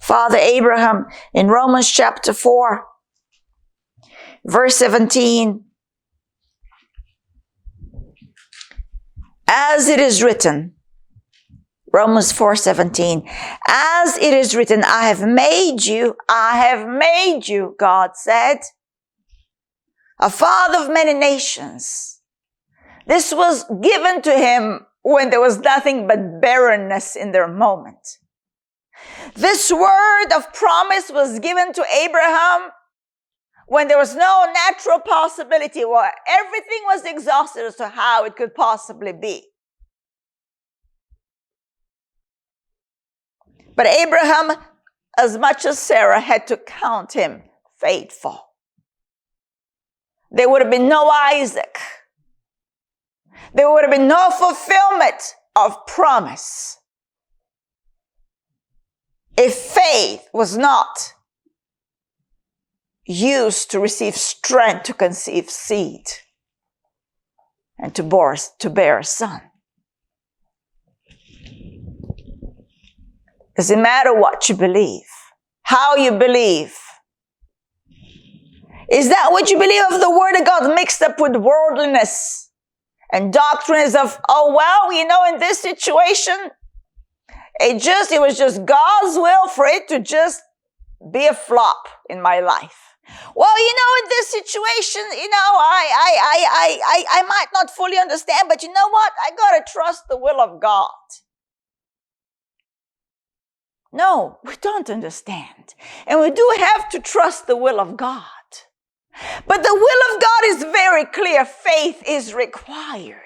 Father Abraham in Romans chapter 4, verse 17. As it is written, Romans 4:17, as it is written, I have made you, God said, a father of many nations. This was given to him when there was nothing but barrenness in their moment. This word of promise was given to Abraham when there was no natural possibility, where everything was exhausted as to how it could possibly be. But Abraham, as much as Sarah, had to count him faithful. There would have been no Isaac. There would have been no fulfillment of promise if faith was not used to receive strength to conceive seed and to bear a son. Doesn't matter what you believe, how you believe. Is that what you believe of the Word of God mixed up with worldliness and doctrines of, oh, well, in this situation, it was just God's will for it to just be a flop in my life. Well, in this situation, I might not fully understand, but you know what? I got to trust the will of God. No, we don't understand. And we do have to trust the will of God. But the will of God is very clear. Faith is required.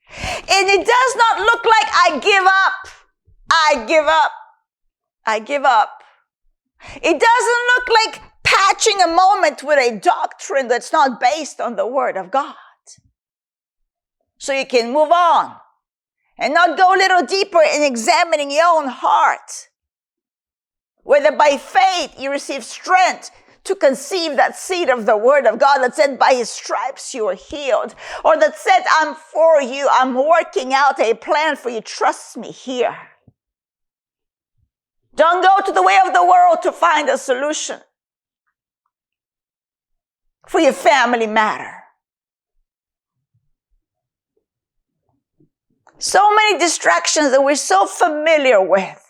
And it does not look like I give up. It doesn't look like patching a moment with a doctrine that's not based on the Word of God. So you can move on and not go a little deeper in examining your own heart. Whether by faith you receive strength to conceive that seed of the Word of God that said, by His stripes you are healed. Or that said, I'm for you. I'm working out a plan for you. Trust me here. Don't go to the way of the world to find a solution for your family matter. So many distractions that we're so familiar with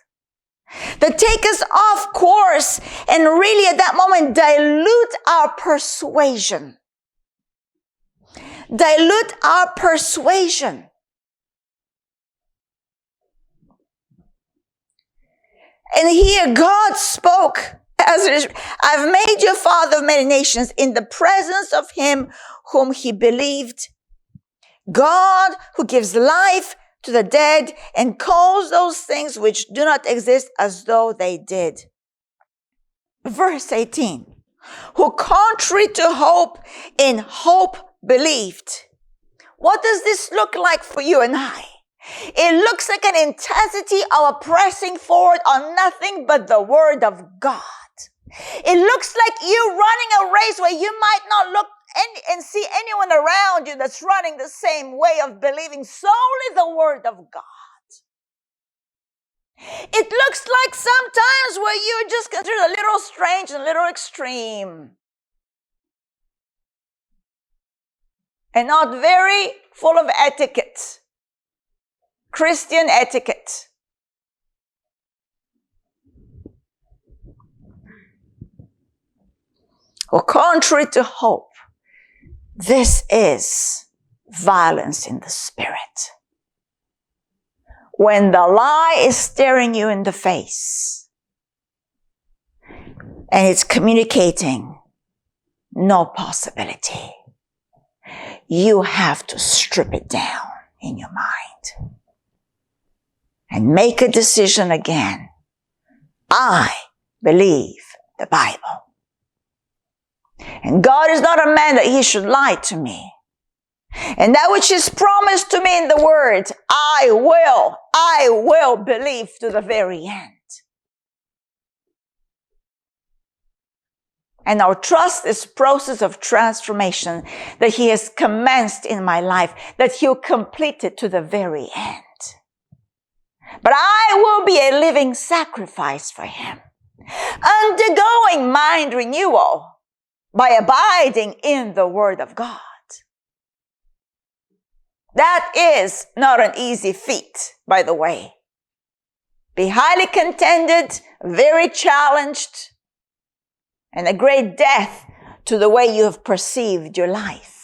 that take us off course and really at that moment dilute our persuasion. Dilute our persuasion. And here God spoke, as it is, I've made you a father of many nations in the presence of him whom he believed, God who gives life to the dead and calls those things which do not exist as though they did. Verse 18, who contrary to hope, in hope believed. What does this look like for you and I? It looks like an intensity of a pressing forward on nothing but the Word of God. It looks like you running a race where you might not look and see anyone around you that's running the same way of believing solely the Word of God. It looks like sometimes where you're just considered a little strange and a little extreme. And not very full of etiquette. Christian etiquette. Or contrary to hope, this is violence in the spirit. When the lie is staring you in the face and it's communicating no possibility, you have to strip it down in your mind and make a decision again. I believe the Bible. And God is not a man that he should lie to me. And that which is promised to me in the Word, I will believe to the very end. And I'll trust this process of transformation that he has commenced in my life, that he'll complete it to the very end. but I will be a living sacrifice for him, undergoing mind renewal by abiding in the Word of God. That is not an easy feat, by the way. Be highly contended, very challenged, and a great death to the way you have perceived your life.